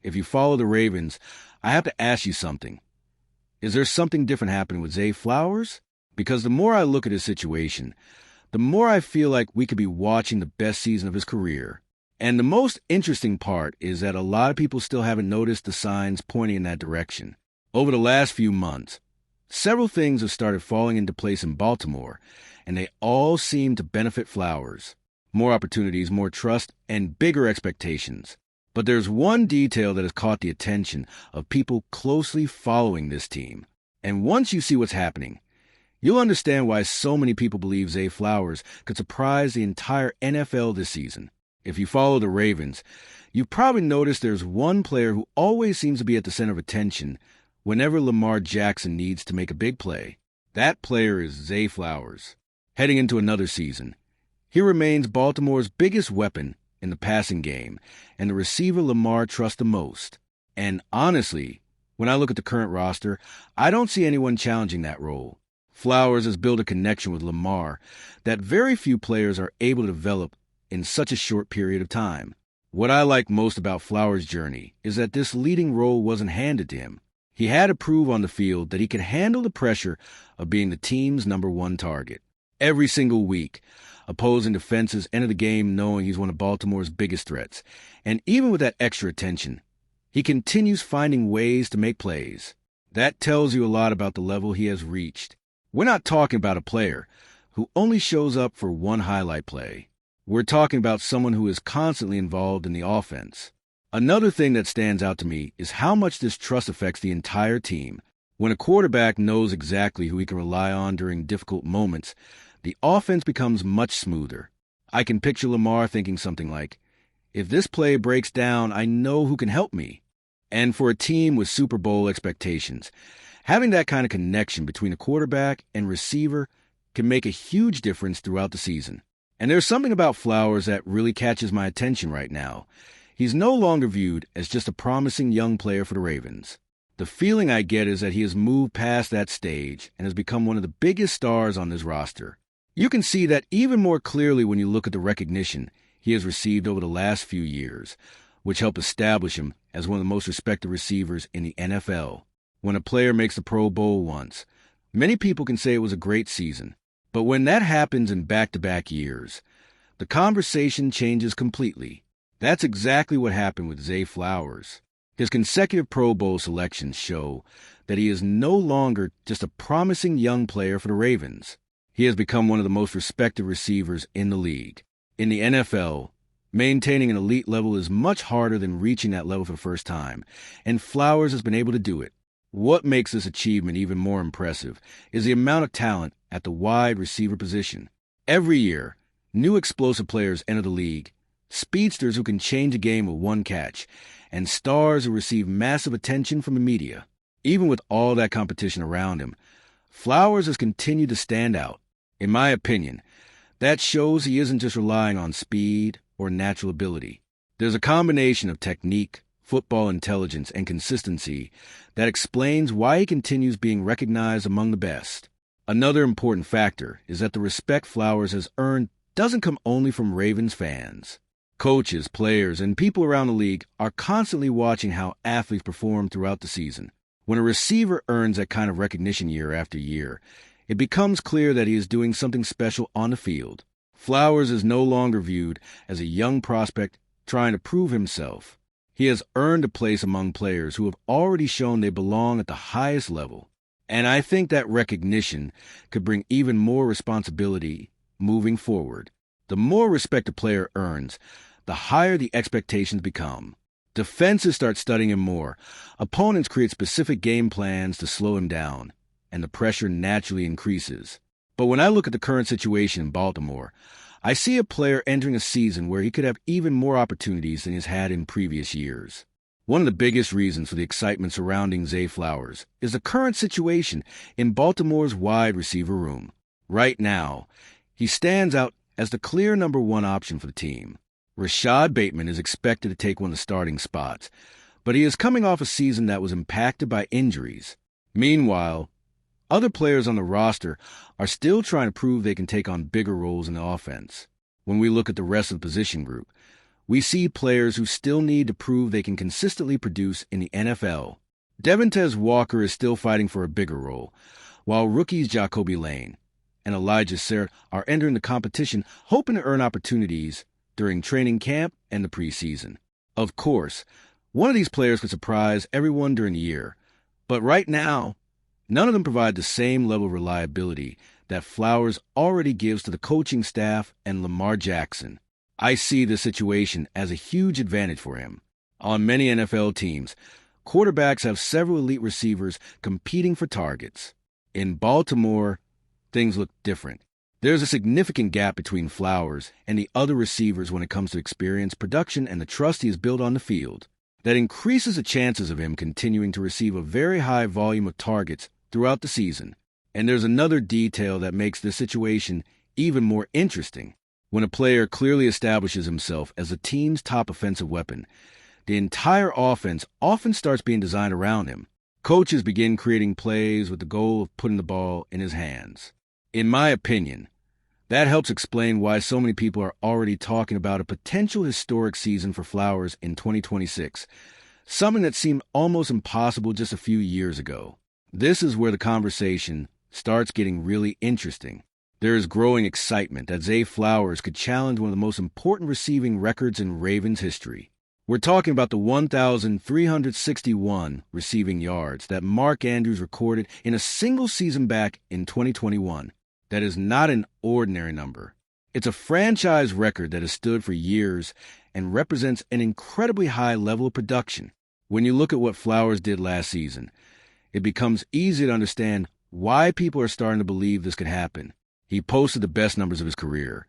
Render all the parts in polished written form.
if you follow the Ravens, I have to ask you something. Is there something different happening with Zay Flowers? Because the more I look at his situation, the more I feel like we could be watching the best season of his career. And the most interesting part is that a lot of people still haven't noticed the signs pointing in that direction. Over the last few months, several things have started falling into place in Baltimore, and they all seem to benefit Flowers. More opportunities, more trust, and bigger expectations. But there's one detail that has caught the attention of people closely following this team. And once you see what's happening, you'll understand why so many people believe Zay Flowers could surprise the entire NFL this season. If you follow the Ravens, you've probably noticed there's one player who always seems to be at the center of attention whenever Lamar Jackson needs to make a big play. That player is Zay Flowers. Heading into another season, he remains Baltimore's biggest weapon in the passing game and the receiver Lamar trusts the most. And honestly, when I look at the current roster, I don't see anyone challenging that role. Flowers has built a connection with Lamar that very few players are able to develop in such a short period of time. What I like most about Flowers' journey is that this leading role wasn't handed to him. He had to prove on the field that he could handle the pressure of being the team's number one target. Every single week, opposing defenses enter the game knowing he's one of Baltimore's biggest threats. And even with that extra attention, he continues finding ways to make plays. That tells you a lot about the level he has reached. We're not talking about a player who only shows up for one highlight play. We're talking about someone who is constantly involved in the offense. Another thing that stands out to me is how much this trust affects the entire team. When a quarterback knows exactly who he can rely on during difficult moments, the offense becomes much smoother. I can picture Lamar thinking something like, if this play breaks down, I know who can help me. And for a team with Super Bowl expectations, having that kind of connection between a quarterback and receiver can make a huge difference throughout the season. And there's something about Flowers that really catches my attention right now. He's no longer viewed as just a promising young player for the Ravens. The feeling I get is that he has moved past that stage and has become one of the biggest stars on this roster. You can see that even more clearly when you look at the recognition he has received over the last few years, which helped establish him as one of the most respected receivers in the NFL. When a player makes the Pro Bowl once, many people can say it was a great season. But when that happens in back-to-back years, the conversation changes completely. That's exactly what happened with Zay Flowers. His consecutive Pro Bowl selections show that he is no longer just a promising young player for the Ravens. He has become one of the most respected receivers in the league. In the NFL, maintaining an elite level is much harder than reaching that level for the first time, and Flowers has been able to do it. What makes this achievement even more impressive is the amount of talent at the wide receiver position. Every year, new explosive players enter the league, speedsters who can change a game with one catch, and stars who receive massive attention from the media. Even with all that competition around him, Flowers has continued to stand out. In my opinion, that shows he isn't just relying on speed or natural ability. There's a combination of technique, football intelligence, and consistency that explains why he continues being recognized among the best. Another important factor is that the respect Flowers has earned doesn't come only from Ravens fans. Coaches, players, and people around the league are constantly watching how athletes perform throughout the season. When a receiver earns that kind of recognition year after year, it becomes clear that he is doing something special on the field. Flowers is no longer viewed as a young prospect trying to prove himself. He has earned a place among players who have already shown they belong at the highest level. And I think that recognition could bring even more responsibility moving forward. The more respect a player earns, the higher the expectations become. Defenses start studying him more. Opponents create specific game plans to slow him down, and the pressure naturally increases. But when I look at the current situation in Baltimore, I see a player entering a season where he could have even more opportunities than he's had in previous years. One of the biggest reasons for the excitement surrounding Zay Flowers is the current situation in Baltimore's wide receiver room. Right now, he stands out as the clear number one option for the team. Rashad Bateman is expected to take one of the starting spots, but he is coming off a season that was impacted by injuries. Meanwhile, other players on the roster are still trying to prove they can take on bigger roles in the offense. When we look at the rest of the position group, We see players who still need to prove they can consistently produce in the NFL. Devontae Walker is still fighting for a bigger role, while rookies Jacoby Lane and Elijah Sarah are entering the competition hoping to earn opportunities during training camp and the preseason. Of course, one of these players could surprise everyone during the year, but right now, none of them provide the same level of reliability that Flowers already gives to the coaching staff and Lamar Jackson. I see this situation as a huge advantage for him. On many NFL teams, quarterbacks have several elite receivers competing for targets. In Baltimore, things look different. There's a significant gap between Flowers and the other receivers when it comes to experience, production, and the trust he has built on the field. That increases the chances of him continuing to receive a very high volume of targets throughout the season. And there's another detail that makes this situation even more interesting. When a player clearly establishes himself as the team's top offensive weapon, the entire offense often starts being designed around him. Coaches begin creating plays with the goal of putting the ball in his hands. In my opinion, that helps explain why so many people are already talking about a potential historic season for Flowers in 2026, something that seemed almost impossible just a few years ago. This is where the conversation starts getting really interesting. There is growing excitement that ZAY Flowers could challenge one of the most important receiving records in Ravens history. We're talking about the 1,361 receiving yards that Mark Andrews recorded in a single season back in 2021. That is not an ordinary number. It's a franchise record that has stood for years and represents an incredibly high level of production. When you look at what Flowers did last season, it becomes easy to understand why people are starting to believe this could happen. He posted the best numbers of his career,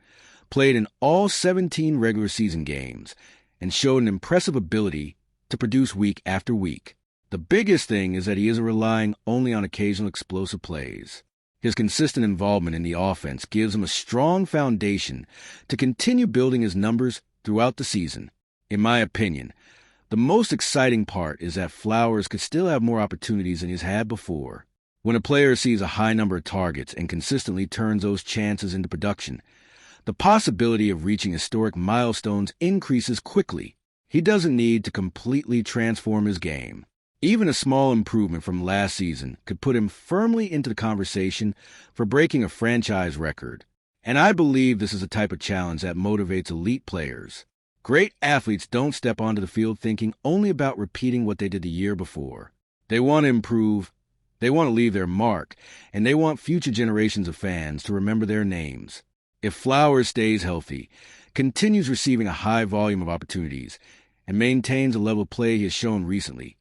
played in all 17 regular season games, and showed an impressive ability to produce week after week. The biggest thing is that he isn't relying only on occasional explosive plays. His consistent involvement in the offense gives him a strong foundation to continue building his numbers throughout the season. In my opinion, the most exciting part is that Flowers could still have more opportunities than he's had before. When a player sees a high number of targets and consistently turns those chances into production, the possibility of reaching historic milestones increases quickly. He doesn't need to completely transform his game. Even a small improvement from last season could put him firmly into the conversation for breaking a franchise record. And I believe this is a type of challenge that motivates elite players. Great athletes don't step onto the field thinking only about repeating what they did the year before. They want to improve. They want to leave their mark, and they want future generations of fans to remember their names. If Flowers stays healthy, continues receiving a high volume of opportunities, and maintains a level of play he has shown recently,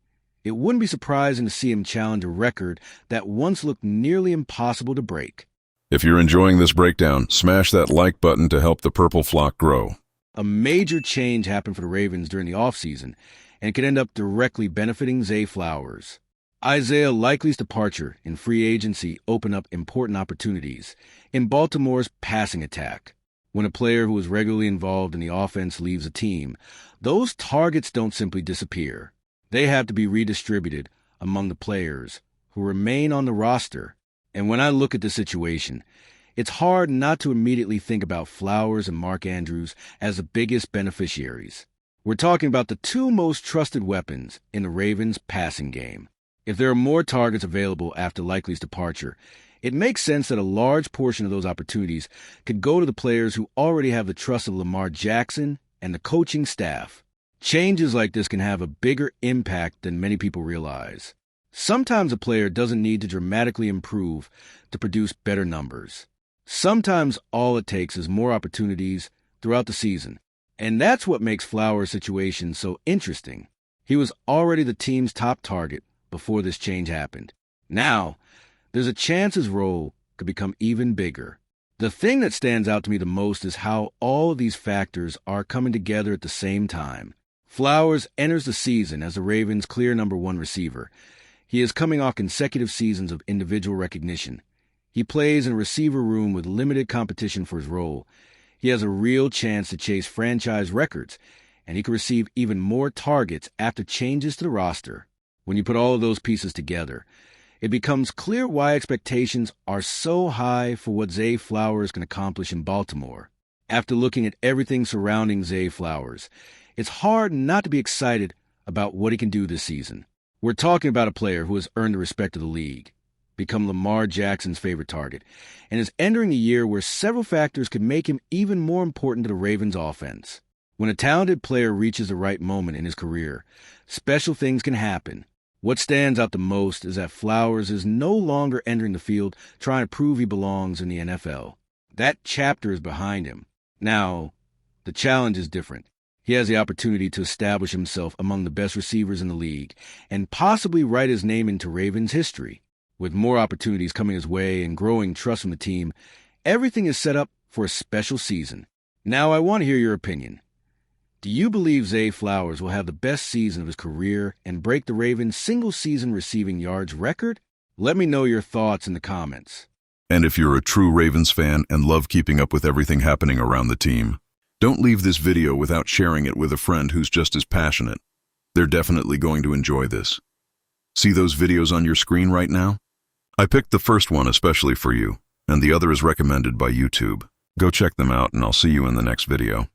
it wouldn't be surprising to see him challenge a record that once looked nearly impossible to break. If you're enjoying this breakdown, smash that like button to help the purple flock grow. A major change happened for the Ravens during the offseason, and could end up directly benefiting ZAY Flowers. Isaiah Likely's departure in free agency opened up important opportunities in Baltimore's passing attack. When a player who is regularly involved in the offense leaves a team, those targets don't simply disappear. They have to be redistributed among the players who remain on the roster. And when I look at the situation, it's hard not to immediately think about Flowers and Mark Andrews as the biggest beneficiaries. We're talking about the two most trusted weapons in the Ravens' passing game. If there are more targets available after Likely's departure, it makes sense that a large portion of those opportunities could go to the players who already have the trust of Lamar Jackson and the coaching staff. Changes like this can have a bigger impact than many people realize. Sometimes a player doesn't need to dramatically improve to produce better numbers. Sometimes all it takes is more opportunities throughout the season. And that's what makes Flowers' situation so interesting. He was already the team's top target before this change happened. Now, there's a chance his role could become even bigger. The thing that stands out to me the most is how all of these factors are coming together at the same time. Flowers enters the season as the Ravens' clear number one receiver. He is coming off consecutive seasons of individual recognition. He plays in a receiver room with limited competition for his role. He has a real chance to chase franchise records, and he can receive even more targets after changes to the roster. When you put all of those pieces together, it becomes clear why expectations are so high for what ZAY Flowers can accomplish in Baltimore. After looking at everything surrounding Zay Flowers, it's hard not to be excited about what he can do this season. We're talking about a player who has earned the respect of the league, become Lamar Jackson's favorite target, and is entering a year where several factors could make him even more important to the Ravens' offense. When a talented player reaches the right moment in his career, special things can happen. What stands out the most is that Flowers is no longer entering the field trying to prove he belongs in the NFL. That chapter is behind him. Now, the challenge is different. He has the opportunity to establish himself among the best receivers in the league and possibly write his name into Ravens history. With more opportunities coming his way and growing trust from the team, everything is set up for a special season. Now, I want to hear your opinion. Do you believe Zay Flowers will have the best season of his career and break the Ravens' single-season receiving yards record? Let me know your thoughts in the comments. And if you're a true Ravens fan and love keeping up with everything happening around the team, don't leave this video without sharing it with a friend who's just as passionate. They're definitely going to enjoy this. See those videos on your screen right now? I picked the first one especially for you, and the other is recommended by YouTube. Go check them out, and I'll see you in the next video.